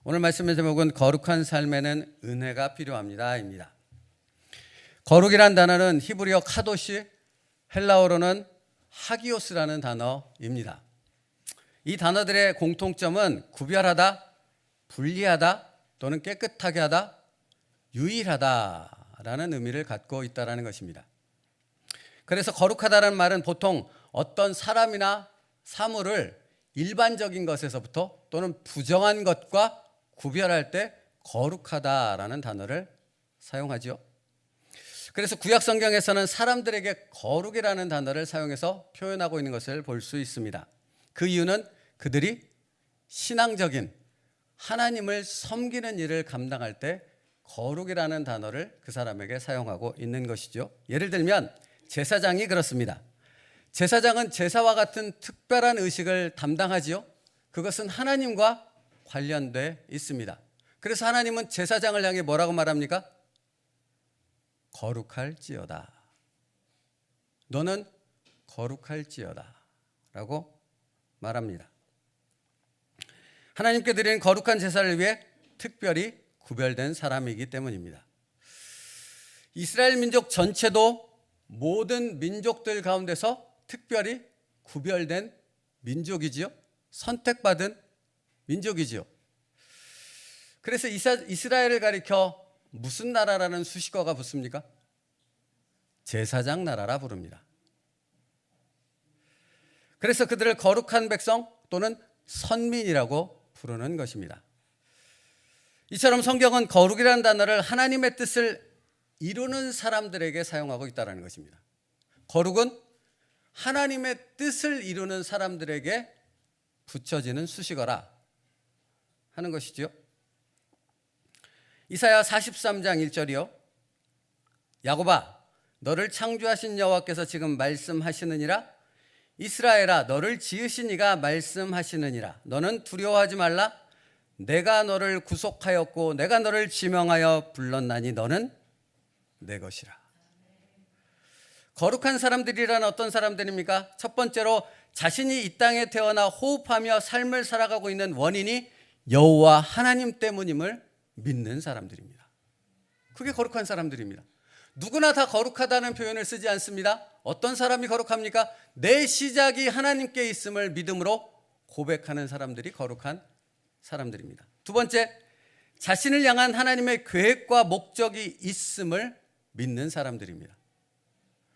오늘 말씀의 제목은 거룩한 삶에는 은혜가 필요합니다입니다. 거룩이란 단어는 히브리어 카도시, 헬라어로는 하기오스라는 단어입니다. 이 단어들의 공통점은 구별하다, 분리하다 또는 깨끗하게 하다, 유일하다라는 의미를 갖고 있다는 것입니다. 그래서 거룩하다는 말은 보통 어떤 사람이나 사물을 일반적인 것에서부터 또는 부정한 것과 구별할 때 거룩하다라는 단어를 사용하죠. 그래서 구약 성경에서는 사람들에게 거룩이라는 단어를 사용해서 표현하고 있는 것을 볼 수 있습니다. 그 이유는 그들이 신앙적인 하나님을 섬기는 일을 감당할 때 거룩이라는 단어를 그 사람에게 사용하고 있는 것이죠. 예를 들면 제사장이 그렇습니다. 제사장은 제사와 같은 특별한 의식을 담당하지요. 그것은 하나님과 관련돼 있습니다. 그래서 하나님은 제사장을 향해 뭐라고 말합니까? 거룩할지어다. 너는 거룩할지어다 라고 말합니다. 하나님께 드리는 거룩한 제사를 위해 특별히 구별된 사람이기 때문입니다. 이스라엘 민족 전체도 모든 민족들 가운데서 특별히 구별된 민족이지요. 선택받은 민족이지요. 그래서 이스라엘을 가리켜 무슨 나라라는 수식어가 붙습니까? 제사장 나라라 부릅니다. 그래서 그들을 거룩한 백성 또는 선민이라고 부르는 것입니다. 이처럼 성경은 거룩이라는 단어를 하나님의 뜻을 이루는 사람들에게 사용하고 있다는 것입니다. 거룩은 하나님의 뜻을 이루는 사람들에게 붙여지는 수식어라 하는 것이죠. 이사야 43장 1절이요. 야곱아, 너를 창조하신 여호와께서 지금 말씀하시느니라. 이스라엘아, 너를 지으신 이가 말씀하시느니라. 너는 두려워하지 말라. 내가 너를 구속하였고 내가 너를 지명하여 불렀나니 너는 내 것이라. 거룩한 사람들이란 어떤 사람들입니까? 첫 번째로 자신이 이 땅에 태어나 호흡하며 삶을 살아가고 있는 원인이 여호와 하나님 때문임을 믿는 사람들입니다. 그게 거룩한 사람들입니다. 누구나 다 거룩하다는 표현을 쓰지 않습니다. 어떤 사람이 거룩합니까? 내 시작이 하나님께 있음을 믿음으로 고백하는 사람들이 거룩한 사람들입니다. 두 번째, 자신을 향한 하나님의 계획과 목적이 있음을 믿는 사람들입니다.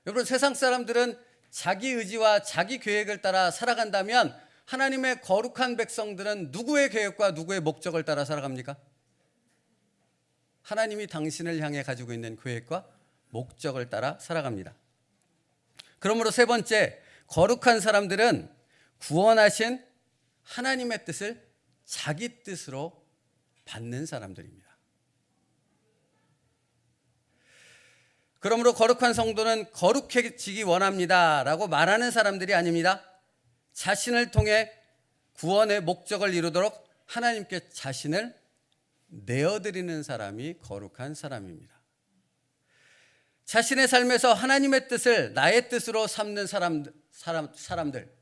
여러분, 세상 사람들은 자기 의지와 자기 계획을 따라 살아간다면 하나님의 거룩한 백성들은 누구의 계획과 누구의 목적을 따라 살아갑니까? 하나님이 당신을 향해 가지고 있는 계획과 목적을 따라 살아갑니다. 그러므로 세 번째, 거룩한 사람들은 구원하신 하나님의 뜻을 자기 뜻으로 받는 사람들입니다. 그러므로 거룩한 성도는 거룩해지기 원합니다 라고 말하는 사람들이 아닙니다. 자신을 통해 구원의 목적을 이루도록 하나님께 자신을 내어드리는 사람이 거룩한 사람입니다. 자신의 삶에서 하나님의 뜻을 나의 뜻으로 삼는 사람들,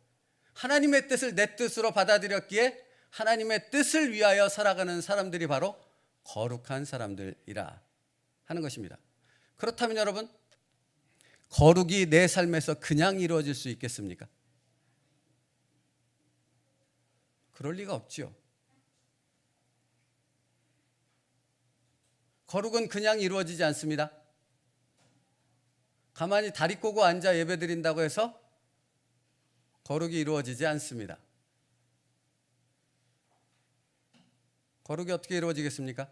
하나님의 뜻을 내 뜻으로 받아들였기에 하나님의 뜻을 위하여 살아가는 사람들이 바로 거룩한 사람들이라 하는 것입니다. 그렇다면 여러분, 거룩이 내 삶에서 그냥 이루어질 수 있겠습니까? 그럴 리가 없지요. 거룩은 그냥 이루어지지 않습니다. 가만히 다리 꼬고 앉아 예배드린다고 해서 거룩이 이루어지지 않습니다. 거룩이 어떻게 이루어지겠습니까?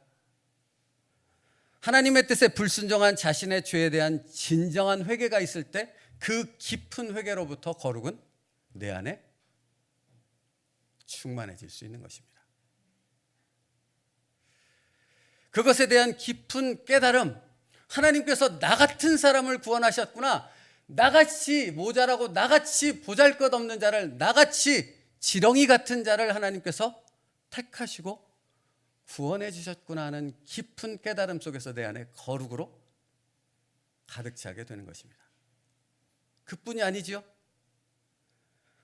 하나님의 뜻에 불순종한 자신의 죄에 대한 진정한 회개가 있을 때 그 깊은 회개로부터 거룩은 내 안에 충만해질 수 있는 것입니다. 그것에 대한 깊은 깨달음, 하나님께서 나 같은 사람을 구원하셨구나, 나같이 모자라고 나같이 보잘것없는 자를, 나같이 지렁이 같은 자를 하나님께서 택하시고 구원해 주셨구나 하는 깊은 깨달음 속에서 내 안에 거룩으로 가득 차게 되는 것입니다. 그뿐이 아니지요.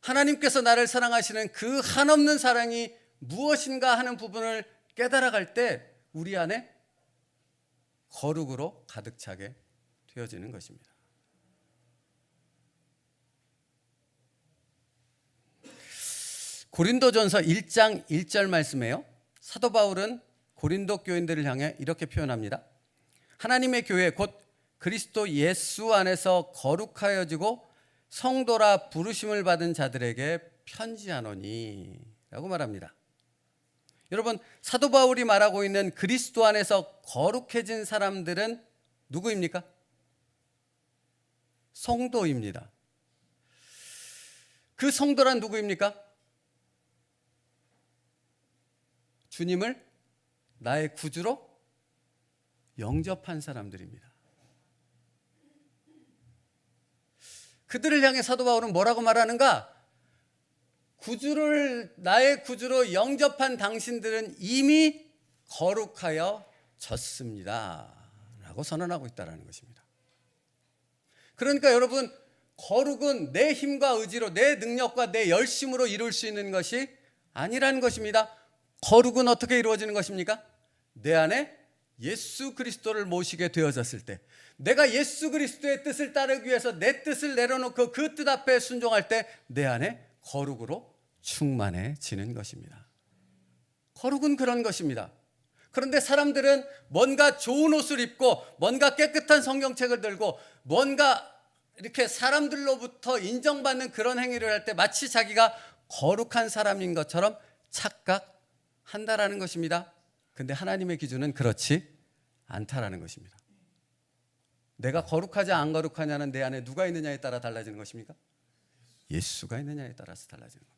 하나님께서 나를 사랑하시는 그 한없는 사랑이 무엇인가 하는 부분을 깨달아갈 때 우리 안에 거룩으로 가득 차게 되어지는 것입니다. 고린도전서 1장 1절 말씀이에요. 사도 바울은 고린도 교인들을 향해 이렇게 표현합니다. 하나님의 교회 곧 그리스도 예수 안에서 거룩하여지고 성도라 부르심을 받은 자들에게 편지하노니 라고 말합니다. 여러분, 사도 바울이 말하고 있는 그리스도 안에서 거룩해진 사람들은 누구입니까? 성도입니다. 그 성도란 누구입니까? 주님을 나의 구주로 영접한 사람들입니다. 그들을 향해 사도 바울은 뭐라고 말하는가? 구주를 나의 구주로 영접한 당신들은 이미 거룩하여 졌습니다 라고 선언하고 있다는 것입니다. 그러니까 여러분, 거룩은 내 힘과 의지로, 내 능력과 내 열심으로 이룰 수 있는 것이 아니라는 것입니다. 거룩은 어떻게 이루어지는 것입니까? 내 안에 예수 그리스도를 모시게 되어졌을 때, 내가 예수 그리스도의 뜻을 따르기 위해서 내 뜻을 내려놓고 그 뜻 앞에 순종할 때 내 안에 거룩으로 충만해지는 것입니다. 거룩은 그런 것입니다. 그런데 사람들은 뭔가 좋은 옷을 입고 뭔가 깨끗한 성경책을 들고 뭔가 이렇게 사람들로부터 인정받는 그런 행위를 할 때 마치 자기가 거룩한 사람인 것처럼 착각한다라는 것입니다. 근데 하나님의 기준은 그렇지 않다라는 것입니다. 내가 거룩하지 안 거룩하냐는 내 안에 누가 있느냐에 따라 달라지는 것입니까? 예수가 있느냐에 따라서 달라지는 겁니다.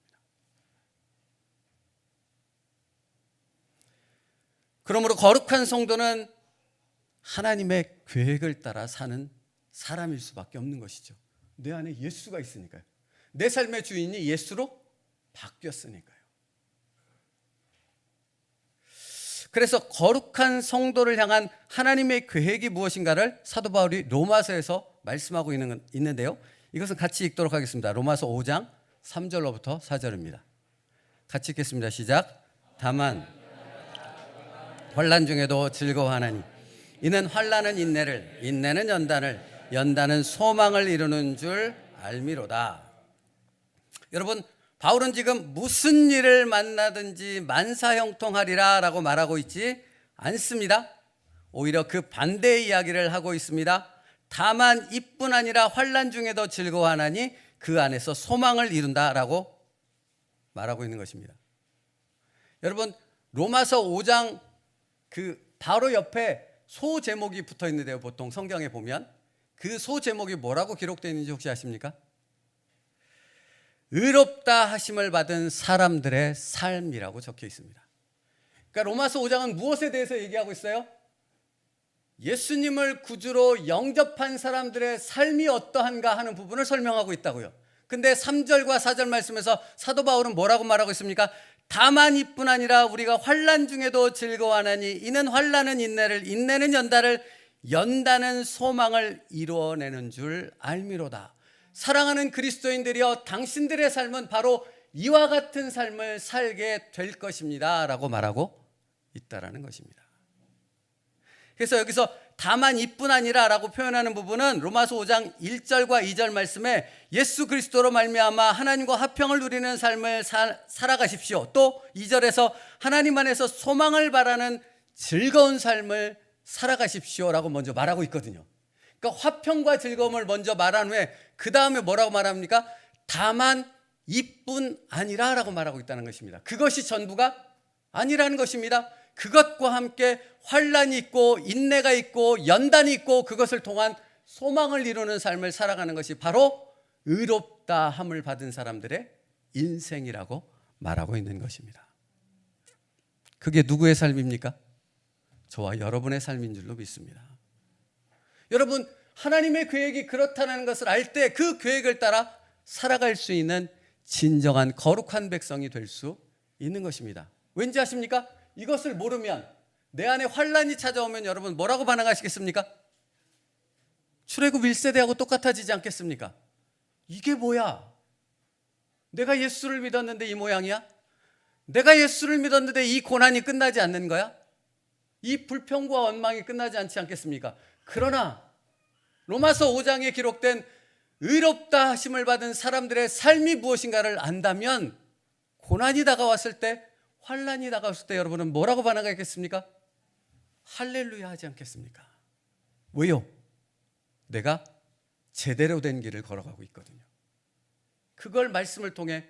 그러므로 거룩한 성도는 하나님의 계획을 따라 사는 사람일 수밖에 없는 것이죠. 내 안에 예수가 있으니까요. 내 삶의 주인이 예수로 바뀌었으니까요. 그래서 거룩한 성도를 향한 하나님의 계획이 무엇인가를 사도 바울이 로마서에서 말씀하고 있는데요. 이것은 같이 읽도록 하겠습니다. 로마서 5장 3절로부터 4절입니다. 같이 읽겠습니다. 시작. 다만 환난 중에도 즐거워하나니 이는 환난은 인내를, 인내는 연단을, 연단은 소망을 이루는 줄 알미로다. 여러분, 바울은 지금 무슨 일을 만나든지 만사형통하리라 라고 말하고 있지 않습니다. 오히려 그 반대의 이야기를 하고 있습니다. 다만 이뿐 아니라 환난 중에도 즐거워하나니 그 안에서 소망을 이룬다라고 말하고 있는 것입니다. 여러분, 로마서 5장 그 바로 옆에 소 제목이 붙어 있는데요. 보통 성경에 보면 그 소 제목이 뭐라고 기록되어 있는지 혹시 아십니까? 의롭다 하심을 받은 사람들의 삶이라고 적혀 있습니다. 그러니까 로마서 5장은 무엇에 대해서 얘기하고 있어요? 예수님을 구주로 영접한 사람들의 삶이 어떠한가 하는 부분을 설명하고 있다고요. 근데 3절과 4절 말씀에서 사도 바울은 뭐라고 말하고 있습니까? 다만 이뿐 아니라 우리가 환난 중에도 즐거워하나니 이는 환난은 인내를, 인내는 연단을, 연단은 소망을 이루어내는 줄 알미로다. 사랑하는 그리스도인들이여, 당신들의 삶은 바로 이와 같은 삶을 살게 될 것입니다 라고 말하고 있다라는 것입니다. 그래서 여기서 다만 이뿐 아니라 라고 표현하는 부분은 로마서 5장 1절과 2절 말씀에 예수 그리스도로 말미암아 하나님과 화평을 누리는 삶을 살아가십시오. 또 2절에서 하나님 안에서 소망을 바라는 즐거운 삶을 살아가십시오 라고 먼저 말하고 있거든요. 그러니까 화평과 즐거움을 먼저 말한 후에 그 다음에 뭐라고 말합니까? 다만 이뿐 아니라 라고 말하고 있다는 것입니다. 그것이 전부가 아니라는 것입니다. 그것과 함께 환난이 있고 인내가 있고 연단이 있고 그것을 통한 소망을 이루는 삶을 살아가는 것이 바로 의롭다 함을 받은 사람들의 인생이라고 말하고 있는 것입니다. 그게 누구의 삶입니까? 저와 여러분의 삶인 줄로 믿습니다. 여러분, 하나님의 계획이 그렇다는 것을 알 때 그 계획을 따라 살아갈 수 있는 진정한 거룩한 백성이 될 수 있는 것입니다. 왠지 아십니까? 이것을 모르면, 내 안에 환난이 찾아오면 여러분 뭐라고 반응하시겠습니까? 출애굽 1세대하고 똑같아지지 않겠습니까? 이게 뭐야? 내가 예수를 믿었는데 이 모양이야? 내가 예수를 믿었는데 이 고난이 끝나지 않는 거야? 이 불평과 원망이 끝나지 않지 않겠습니까? 그러나 로마서 5장에 기록된 의롭다 하심을 받은 사람들의 삶이 무엇인가를 안다면 고난이 다가왔을 때, 환난이 다가왔을 때 여러분은 뭐라고 반응하겠습니까? 할렐루야 하지 않겠습니까? 왜요? 내가 제대로 된 길을 걸어가고 있거든요. 그걸 말씀을 통해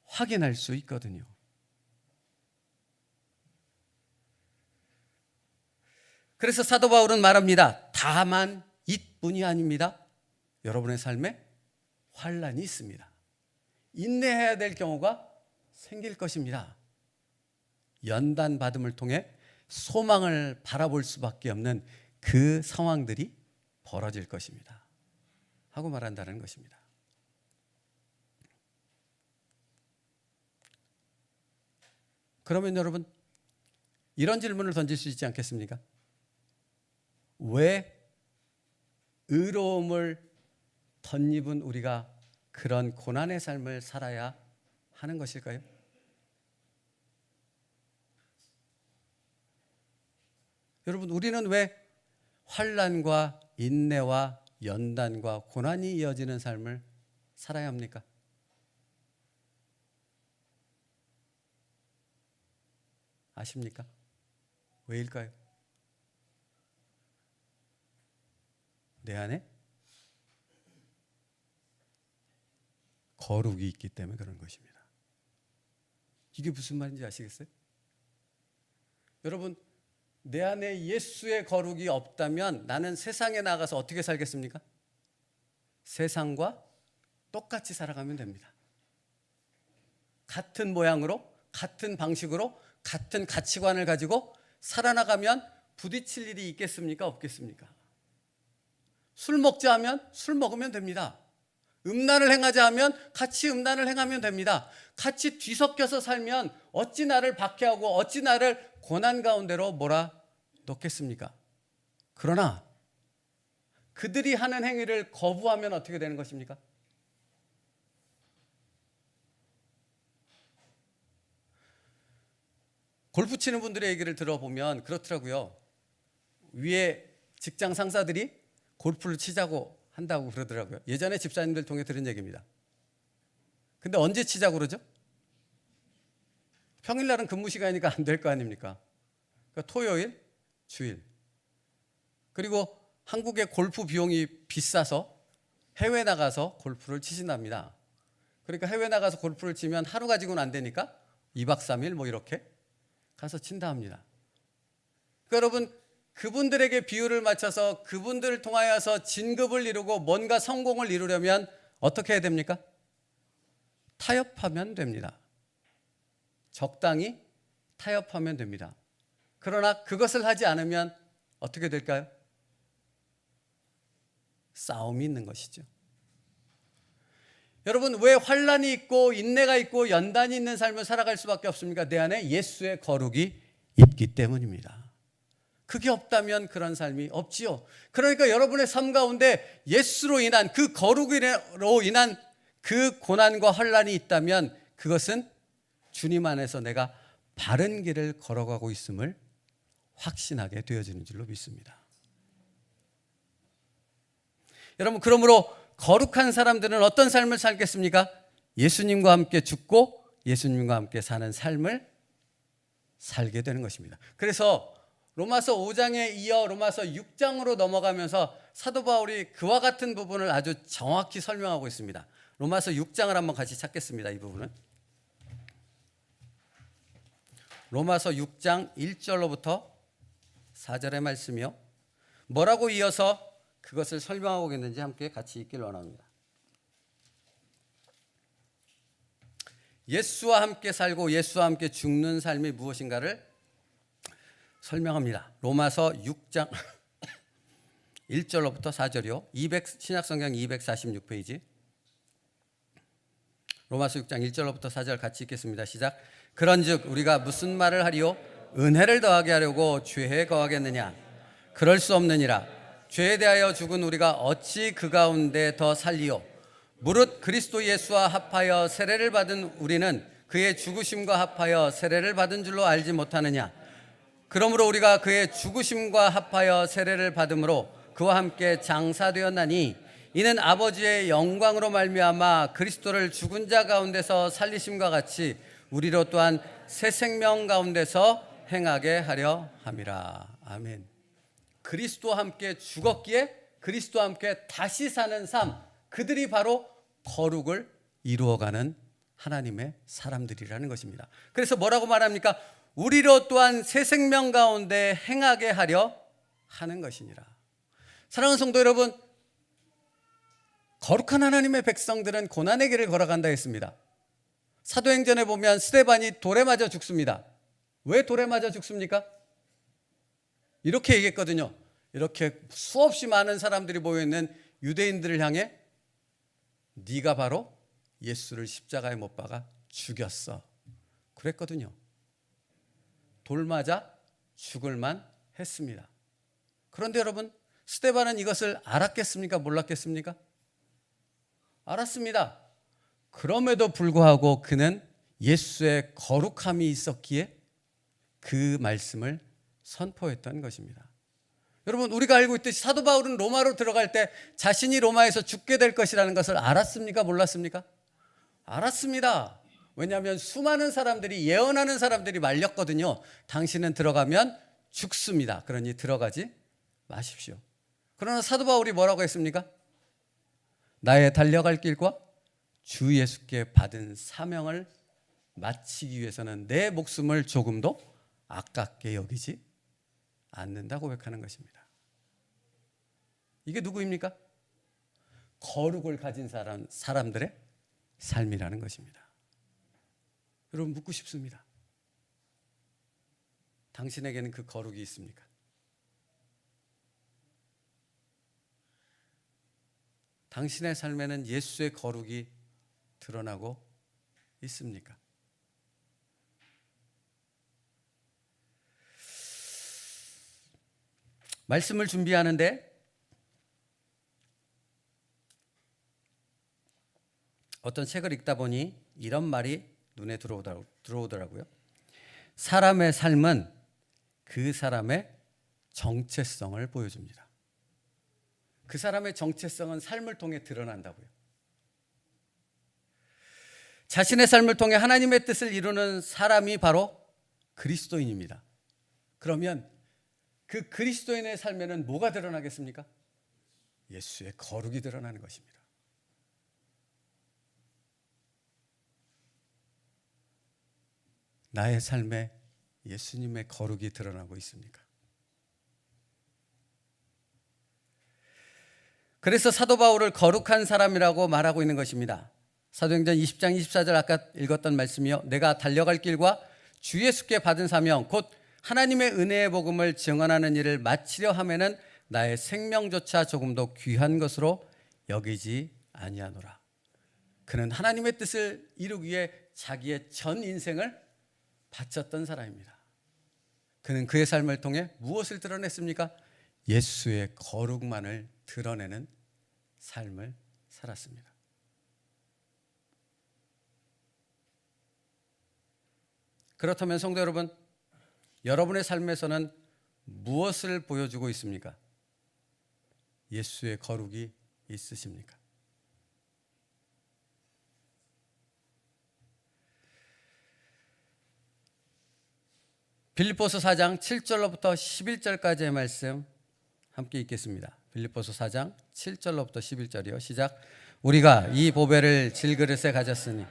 확인할 수 있거든요. 그래서 사도 바울은 말합니다. 다만 이뿐이 아닙니다. 여러분의 삶에 환난이 있습니다. 인내해야 될 경우가 생길 것입니다. 연단 받음을 통해 소망을 바라볼 수밖에 없는 그 상황들이 벌어질 것입니다. 하고 말한다는 것입니다. 그러면 여러분 이런 질문을 던질 수 있지 않겠습니까? 왜 의로움을 덧입은 우리가 그런 고난의 삶을 살아야 하는 것일까요? 여러분 우리는 왜 환난과 인내와 연단과 고난이 이어지는 삶을 살아야 합니까? 아십니까? 왜일까요? 내 안에 거룩이 있기 때문에 그런 것입니다. 이게 무슨 말인지 아시겠어요? 여러분 내 안에 예수의 거룩이 없다면 나는 세상에 나가서 어떻게 살겠습니까? 세상과 똑같이 살아가면 됩니다. 같은 모양으로, 같은 방식으로, 같은 가치관을 가지고 살아나가면 부딪힐 일이 있겠습니까? 없겠습니까? 술 먹자 하면 술 먹으면 됩니다. 음란을 행하자 하면 같이 음란을 행하면 됩니다. 같이 뒤섞여서 살면 어찌 나를 박해하고 어찌 나를 고난 가운데로 몰아넣겠습니까? 그러나 그들이 하는 행위를 거부하면 어떻게 되는 것입니까? 골프 치는 분들의 얘기를 들어보면 그렇더라고요. 위에 직장 상사들이 골프를 치자고 한다고 그러더라고요. 예전에 집사님들 통해 들은 얘기입니다. 근데 언제 치자고 그러죠? 평일날은 근무 시간이니까 안 될 거 아닙니까? 그러니까 토요일, 주일. 그리고 한국의 골프 비용이 비싸서 해외 나가서 골프를 치신답니다. 그러니까 해외 나가서 골프를 치면 하루 가지고는 안 되니까 2박 3일 뭐 이렇게 가서 친다 합니다. 그러니까 여러분 그분들에게 비율을 맞춰서 그분들을 통하여서 진급을 이루고 뭔가 성공을 이루려면 어떻게 해야 됩니까? 타협하면 됩니다. 적당히 타협하면 됩니다. 그러나 그것을 하지 않으면 어떻게 될까요? 싸움이 있는 것이죠. 여러분 왜 환난이 있고 인내가 있고 연단이 있는 삶을 살아갈 수밖에 없습니까? 내 안에 예수의 거룩이 있기 때문입니다. 그게 없다면 그런 삶이 없지요. 그러니까 여러분의 삶 가운데 예수로 인한 그 거룩으로 인한 그 고난과 환난이 있다면 그것은 주님 안에서 내가 바른 길을 걸어가고 있음을 확신하게 되어지는 줄로 믿습니다. 여러분 그러므로 거룩한 사람들은 어떤 삶을 살겠습니까? 예수님과 함께 죽고 예수님과 함께 사는 삶을 살게 되는 것입니다. 그래서 로마서 5장에 이어 로마서 6장으로 넘어가면서 사도 바울이 그와 같은 부분을 아주 정확히 설명하고 있습니다. 로마서 6장을 한번 같이 찾겠습니다. 이 부분은 로마서 6장 1절로부터 4절의 말씀이요. 뭐라고 이어서 그것을 설명하고 있는지 함께 같이 읽길 원합니다. 예수와 함께 살고 예수와 함께 죽는 삶이 무엇인가를 설명합니다. 로마서 6장 1절로부터 4절이요. 신약성경 246페이지. 로마서 6장 1절로부터 4절 같이 읽겠습니다. 시작. 그런즉 우리가 무슨 말을 하리요? 은혜를 더하게 하려고 죄에 거하겠느냐? 그럴 수 없느니라. 죄에 대하여 죽은 우리가 어찌 그 가운데 더 살리요? 무릇 그리스도 예수와 합하여 세례를 받은 우리는 그의 죽으심과 합하여 세례를 받은 줄로 알지 못하느냐. 그러므로 우리가 그의 죽으심과 합하여 세례를 받음으로 그와 함께 장사되었나니 이는 아버지의 영광으로 말미암아 그리스도를 죽은 자 가운데서 살리심과 같이 우리로 또한 새 생명 가운데서 행하게 하려 함이라. 아멘. 그리스도와 함께 죽었기에 그리스도와 함께 다시 사는 삶, 그들이 바로 거룩을 이루어가는 하나님의 사람들이라는 것입니다. 그래서 뭐라고 말합니까? 우리로 또한 새 생명 가운데 행하게 하려 하는 것이니라. 사랑하는 성도 여러분, 거룩한 하나님의 백성들은 고난의 길을 걸어간다 했습니다. 사도행전에 보면 스데반이 돌에 맞아 죽습니다. 왜 돌에 맞아 죽습니까? 이렇게 얘기했거든요. 이렇게 수없이 많은 사람들이 모여있는 유대인들을 향해 네가 바로 예수를 십자가에 못 박아 죽였어, 그랬거든요. 돌 맞아 죽을만 했습니다. 그런데 여러분, 스데반은 이것을 알았겠습니까? 몰랐겠습니까? 알았습니다. 그럼에도 불구하고 그는 예수의 거룩함이 있었기에 그 말씀을 선포했던 것입니다. 여러분, 우리가 알고 있듯이 사도 바울은 로마로 들어갈 때 자신이 로마에서 죽게 될 것이라는 것을 알았습니까? 몰랐습니까? 알았습니다. 왜냐하면 수많은 사람들이, 예언하는 사람들이 말렸거든요. 당신은 들어가면 죽습니다. 그러니 들어가지 마십시오. 그러나 사도 바울이 뭐라고 했습니까? 나의 달려갈 길과 주 예수께 받은 사명을 마치기 위해서는 내 목숨을 조금도 아깝게 여기지 않는다고 고백하는 것입니다. 이게 누구입니까? 거룩을 가진 사람들의 삶이라는 것입니다. 여러분, 묻고 싶습니다. 당신에게는 그 거룩이 있습니까? 당신의 삶에는 예수의 거룩이 드러나고 있습니까? 말씀을 준비하는데 어떤 책을 읽다 보니 이런 말이 눈에 들어오더라고요. 사람의 삶은 그 사람의 정체성을 보여줍니다. 그 사람의 정체성은 삶을 통해 드러난다고요. 자신의 삶을 통해 하나님의 뜻을 이루는 사람이 바로 그리스도인입니다. 그러면 그 그리스도인의 삶에는 뭐가 드러나겠습니까? 예수의 거룩이 드러나는 것입니다. 나의 삶에 예수님의 거룩이 드러나고 있습니까? 그래서 사도 바울을 거룩한 사람이라고 말하고 있는 것입니다. 사도행전 20장 24절 아까 읽었던 말씀이요. 내가 달려갈 길과 주 예수께 받은 사명 곧 하나님의 은혜의 복음을 증언하는 일을 마치려 하면은 나의 생명조차 조금도 귀한 것으로 여기지 아니하노라. 그는 하나님의 뜻을 이루기 위해 자기의 전 인생을 바쳤던 사람입니다. 그는 그의 삶을 통해 무엇을 드러냈습니까? 예수의 거룩만을 드러내는 삶을 살았습니다. 그렇다면 성도 여러분, 여러분의 삶에서는 무엇을 보여주고 있습니까? 예수의 거룩이 있으십니까? 빌립보서 4장 7절로부터 11절까지의 말씀 함께 읽겠습니다. 빌립보서 4장 7절로부터 11절이요. 시작. 우리가 이 보배를 질그릇에 가졌으니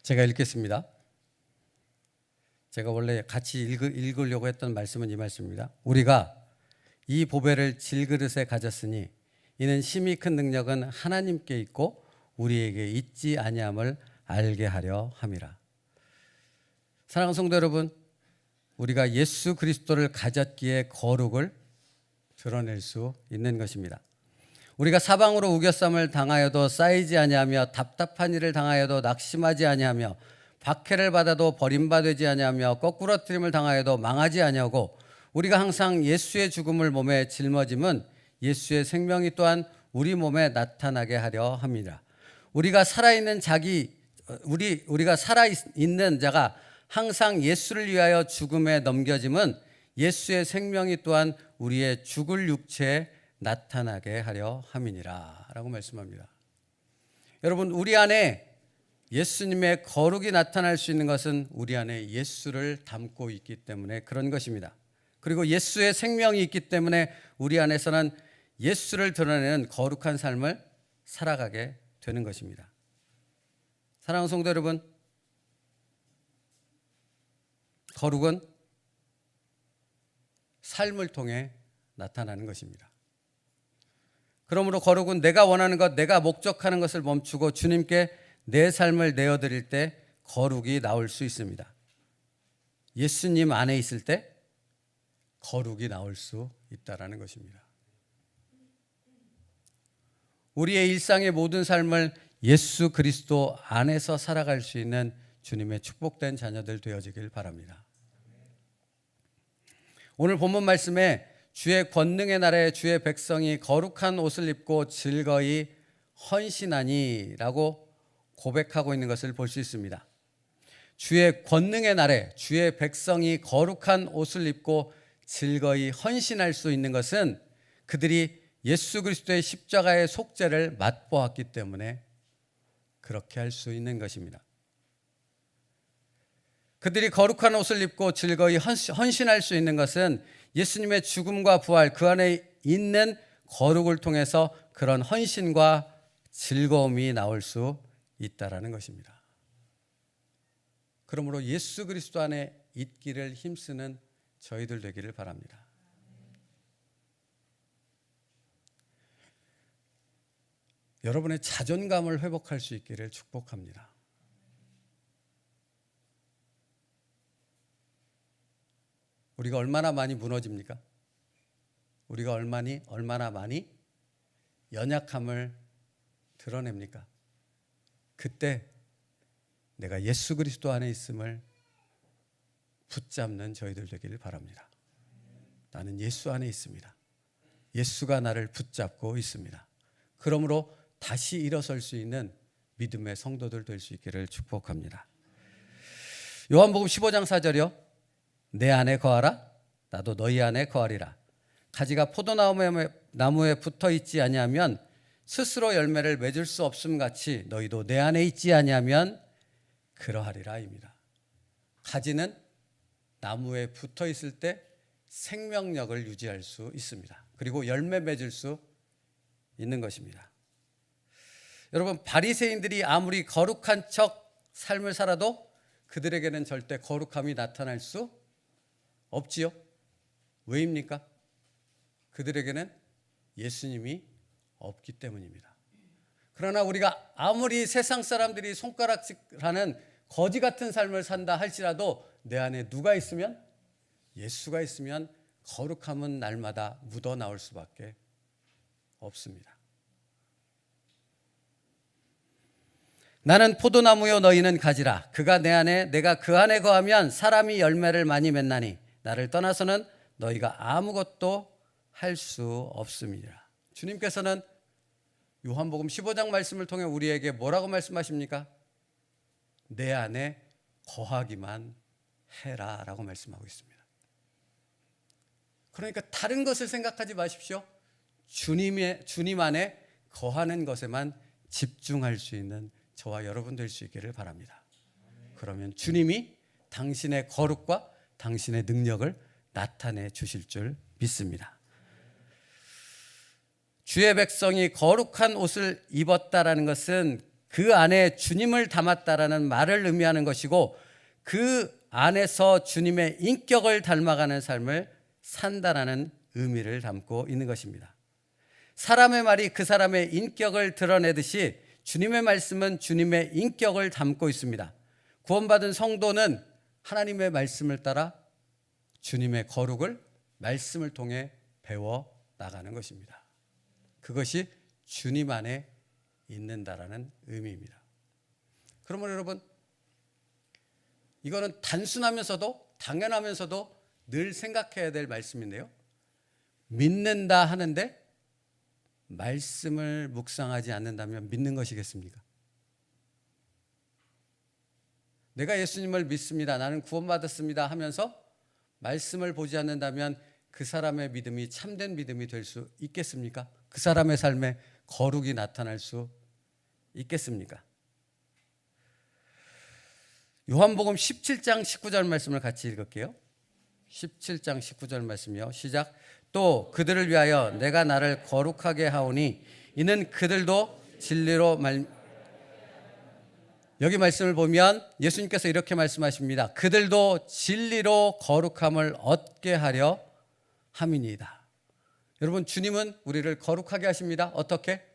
제가 읽겠습니다. 제가 원래 같이 읽으려고 했던 말씀은 이 말씀입니다. 우리가 이 보배를 질그릇에 가졌으니 이는 심히 큰 능력은 하나님께 있고 우리에게 있지 아니함을 알게 하려 함이라. 사랑하는 성도 여러분, 우리가 예수 그리스도를 가졌기에 거룩을 드러낼 수 있는 것입니다. 우리가 사방으로 우겨쌈을 당하여도 쌓이지 아니하며 답답한 일을 당하여도 낙심하지 아니하며 박해를 받아도 버림받지 아니하며 거꾸러뜨림을 당하여도 망하지 아니하고 우리가 항상 예수의 죽음을 몸에 짊어짐은 예수의 생명이 또한 우리 몸에 나타나게 하려 함이라. 우리가 살아있는 자가 항상 예수를 위하여 죽음에 넘겨짐은 예수의 생명이 또한 우리의 죽을 육체에 나타나게 하려 함이니라 라고 말씀합니다. 여러분, 우리 안에 예수님의 거룩이 나타날 수 있는 것은 우리 안에 예수를 담고 있기 때문에 그런 것입니다. 그리고 예수의 생명이 있기 때문에 우리 안에서는 예수를 드러내는 거룩한 삶을 살아가게 되는 것입니다. 사랑하는 성도 여러분, 거룩은 삶을 통해 나타나는 것입니다. 그러므로 거룩은 내가 원하는 것, 내가 목적하는 것을 멈추고 주님께 내 삶을 내어드릴 때 거룩이 나올 수 있습니다. 예수님 안에 있을 때 거룩이 나올 수 있다는 것입니다. 우리의 일상의 모든 삶을 예수 그리스도 안에서 살아갈 수 있는 주님의 축복된 자녀들 되어지길 바랍니다. 오늘 본문 말씀에 주의 권능의 날에 주의 백성이 거룩한 옷을 입고 즐거이 헌신하니 라고 고백하고 있는 것을 볼 수 있습니다. 주의 권능의 날에 주의 백성이 거룩한 옷을 입고 즐거이 헌신할 수 있는 것은 그들이 예수 그리스도의 십자가의 속죄를 맛보았기 때문에 그렇게 할 수 있는 것입니다. 그들이 거룩한 옷을 입고 즐거이 헌신할 수 있는 것은 예수님의 죽음과 부활, 그 안에 있는 거룩을 통해서 그런 헌신과 즐거움이 나올 수 있다라는 것입니다. 그러므로 예수 그리스도 안에 있기를 힘쓰는 저희들 되기를 바랍니다. 여러분의 자존감을 회복할 수 있기를 축복합니다. 우리가 얼마나 많이 무너집니까? 우리가 얼마나 많이 연약함을 드러냅니까? 그때 내가 예수 그리스도 안에 있음을 붙잡는 저희들 되기를 바랍니다. 나는 예수 안에 있습니다. 예수가 나를 붙잡고 있습니다. 그러므로 다시 일어설 수 있는 믿음의 성도들 될 수 있기를 축복합니다. 요한복음 15장 4절이요. 내 안에 거하라 나도 너희 안에 거하리라. 가지가 포도나무에 붙어 있지 아니하면 스스로 열매를 맺을 수 없음 같이 너희도 내 안에 있지 아니하면 그러하리라입니다. 가지는 나무에 붙어 있을 때 생명력을 유지할 수 있습니다. 그리고 열매 맺을 수 있는 것입니다. 여러분, 바리새인들이 아무리 거룩한 척 삶을 살아도 그들에게는 절대 거룩함이 나타날 수 없지요. 왜입니까? 그들에게는 예수님이 없기 때문입니다. 그러나 우리가 아무리 세상 사람들이 손가락질하는 거지 같은 삶을 산다 할지라도 내 안에 누가 있으면, 예수가 있으면 거룩함은 날마다 묻어 나올 수밖에 없습니다. 나는 포도나무요 너희는 가지라. 그가 내 안에 내가 그 안에 거하면 사람이 열매를 많이 맺나니 나를 떠나서는 너희가 아무것도 할 수 없음이라. 주님께서는 요한복음 15장 말씀을 통해 우리에게 뭐라고 말씀하십니까? 내 안에 거하기만 해라 라고 말씀하고 있습니다. 그러니까 다른 것을 생각하지 마십시오. 주님 안에 거하는 것에만 집중할 수 있는 저와 여러분 될 수 있기를 바랍니다. 그러면 주님이 당신의 거룩과 당신의 능력을 나타내 주실 줄 믿습니다. 주의 백성이 거룩한 옷을 입었다라는 것은 그 안에 주님을 담았다라는 말을 의미하는 것이고, 그 안에서 주님의 인격을 닮아가는 삶을 산다라는 의미를 담고 있는 것입니다. 사람의 말이 그 사람의 인격을 드러내듯이 주님의 말씀은 주님의 인격을 담고 있습니다. 구원받은 성도는 하나님의 말씀을 따라 주님의 거룩을 말씀을 통해 배워 나가는 것입니다. 그것이 주님 안에 있는다라는 의미입니다. 그러면 여러분, 이거는 단순하면서도 당연하면서도 늘 생각해야 될 말씀인데요. 믿는다 하는데 말씀을 묵상하지 않는다면 믿는 것이겠습니까? 내가 예수님을 믿습니다, 나는 구원받았습니다 하면서 말씀을 보지 않는다면 그 사람의 믿음이 참된 믿음이 될 수 있겠습니까? 그 사람의 삶에 거룩이 나타날 수 있겠습니까? 요한복음 17장 19절 말씀을 같이 읽을게요. 17장 19절 말씀이요. 시작. 또 그들을 위하여 내가 나를 거룩하게 하오니 이는 그들도 진리로 여기 말씀을 보면 예수님께서 이렇게 말씀하십니다. 그들도 진리로 거룩함을 얻게 하려 함이니이다. 여러분, 주님은 우리를 거룩하게 하십니다. 어떻게?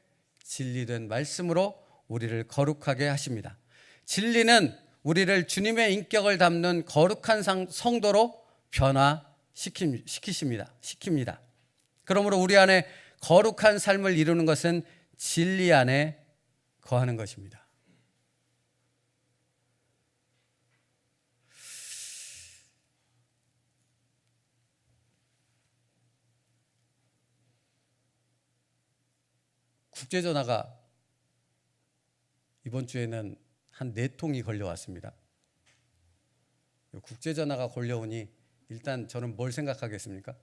진리된 말씀으로 우리를 거룩하게 하십니다. 진리는 우리를 주님의 인격을 담는 거룩한 성도로 시킵니다. 그러므로 우리 안에 거룩한 삶을 이루는 것은 진리 안에 거하는 것입니다. 국제전화가 이번 주에는 한 4통이 걸려왔습니다. 국제전화가 걸려오니 일단 저는 뭘 생각하겠습니까?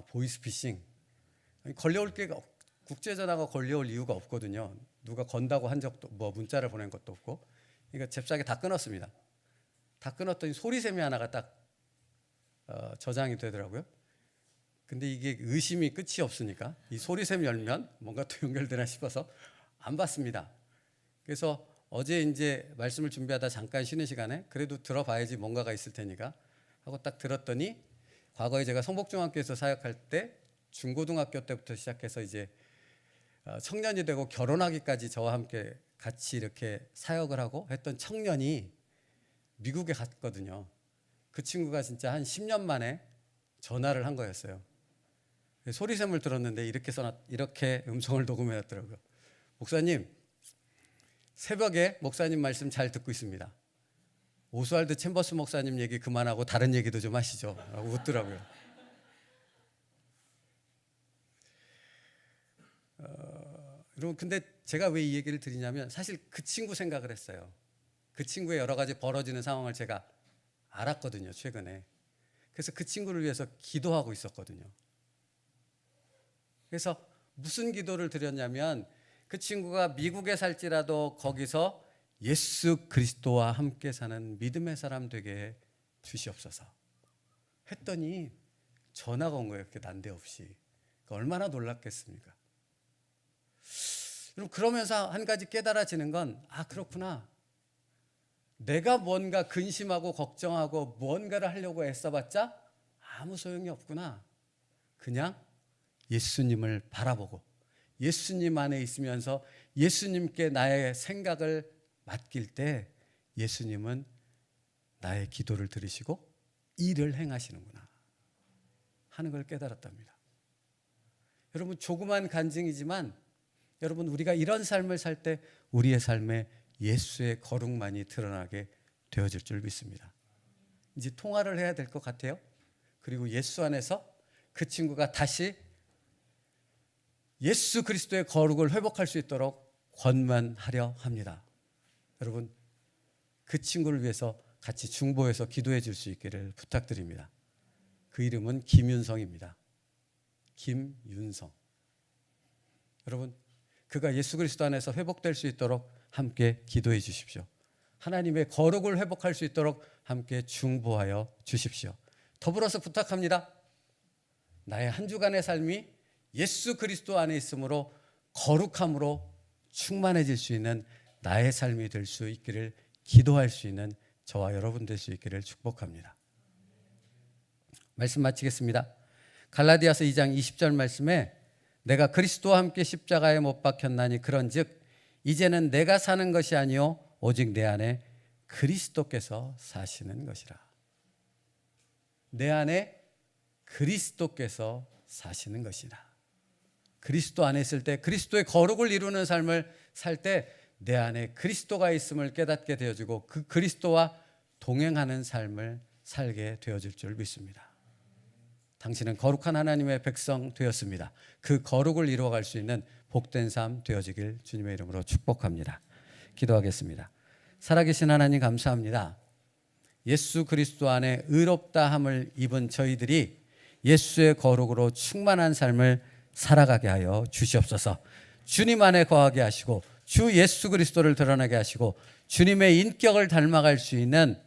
보이스피싱. 국제전화가 걸려올 이유가 없거든요. 누가 건다고 한 적도, 문자를 보낸 것도 없고. 그러니까 잽싸게 다 끊었습니다. 다 끊었더니 소리샘이 하나가 딱 저장이 되더라고요. 근데 이게 의심이 끝이 없으니까 이 소리샘 열면 뭔가 또 연결되나 싶어서 안 봤습니다. 그래서 어제 이제 말씀을 준비하다 잠깐 쉬는 시간에 그래도 들어봐야지 뭔가가 있을 테니까 하고 딱 들었더니, 과거에 제가 성복중학교에서 사역할 때 중고등학교 때부터 시작해서 이제 청년이 되고 결혼하기까지 저와 함께 같이 이렇게 사역을 하고 했던 청년이 미국에 갔거든요. 그 친구가 진짜 한 10년 만에 전화를 한 거였어요. 소리샘을 들었는데 이렇게 음성을 녹음해놨더라고요. 목사님, 새벽에 목사님 말씀 잘 듣고 있습니다. 오스왈드 챔버스 목사님 얘기 그만하고 다른 얘기도 좀 하시죠 라고 웃더라고요. 여러분, 근데 제가 왜 이 얘기를 드리냐면 사실 그 친구 생각을 했어요. 그 친구의 여러 가지 벌어지는 상황을 제가 알았거든요, 최근에. 그래서 그 친구를 위해서 기도하고 있었거든요. 그래서 무슨 기도를 드렸냐면, 그 친구가 미국에 살지라도 거기서 예수 그리스도와 함께 사는 믿음의 사람 되게 주시옵소서 했더니 전화가 온 거예요. 그렇게 난데없이. 얼마나 놀랐겠습니까? 그럼 그러면서 한 가지 깨달아지는 건, 그렇구나. 내가 뭔가 근심하고 걱정하고 무언가를 하려고 애써봤자 아무 소용이 없구나. 그냥 예수님을 바라보고 예수님 안에 있으면서 예수님께 나의 생각을 맡길 때 예수님은 나의 기도를 들으시고 일을 행하시는구나 하는 걸 깨달았답니다. 여러분, 조그만 간증이지만 여러분, 우리가 이런 삶을 살 때 우리의 삶에 예수의 거룩만이 드러나게 되어질 줄 믿습니다. 이제 통화를 해야 될 것 같아요. 그리고 예수 안에서 그 친구가 다시 예수 그리스도의 거룩을 회복할 수 있도록 권면하려 합니다. 여러분, 그 친구를 위해서 같이 중보해서 기도해 줄 수 있기를 부탁드립니다. 그 이름은 김윤성입니다. 김윤성. 여러분, 그가 예수 그리스도 안에서 회복될 수 있도록 함께 기도해 주십시오. 하나님의 거룩을 회복할 수 있도록 함께 중보하여 주십시오. 더불어서 부탁합니다. 나의 한 주간의 삶이 예수 그리스도 안에 있으므로 거룩함으로 충만해질 수 있는 나의 삶이 될 수 있기를 기도할 수 있는 저와 여러분 될 수 있기를 축복합니다. 말씀 마치겠습니다. 갈라디아서 2장 20절 말씀에 내가 그리스도와 함께 십자가에 못 박혔나니 그런즉 이제는 내가 사는 것이 아니요 오직 내 안에 그리스도께서 사시는 것이라. 내 안에 그리스도께서 사시는 것이다. 그리스도 안에 있을 때 그리스도의 거룩을 이루는 삶을 살 때 내 안에 그리스도가 있음을 깨닫게 되어지고 그 그리스도와 동행하는 삶을 살게 되어질 줄 믿습니다. 당신은 거룩한 하나님의 백성 되었습니다. 그 거룩을 이루어갈 수 있는 복된 삶 되어지길 주님의 이름으로 축복합니다. 기도하겠습니다. 살아계신 하나님 감사합니다. 예수 그리스도 안에 의롭다함을 입은 저희들이 예수의 거룩으로 충만한 삶을 살아가게 하여 주시옵소서. 주님 안에 거하게 하시고 주 예수 그리스도를 드러나게 하시고 주님의 인격을 닮아갈 수 있는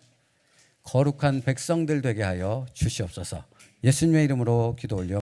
거룩한 백성들 되게 하여 주시옵소서. 예수님의 이름으로 기도 올려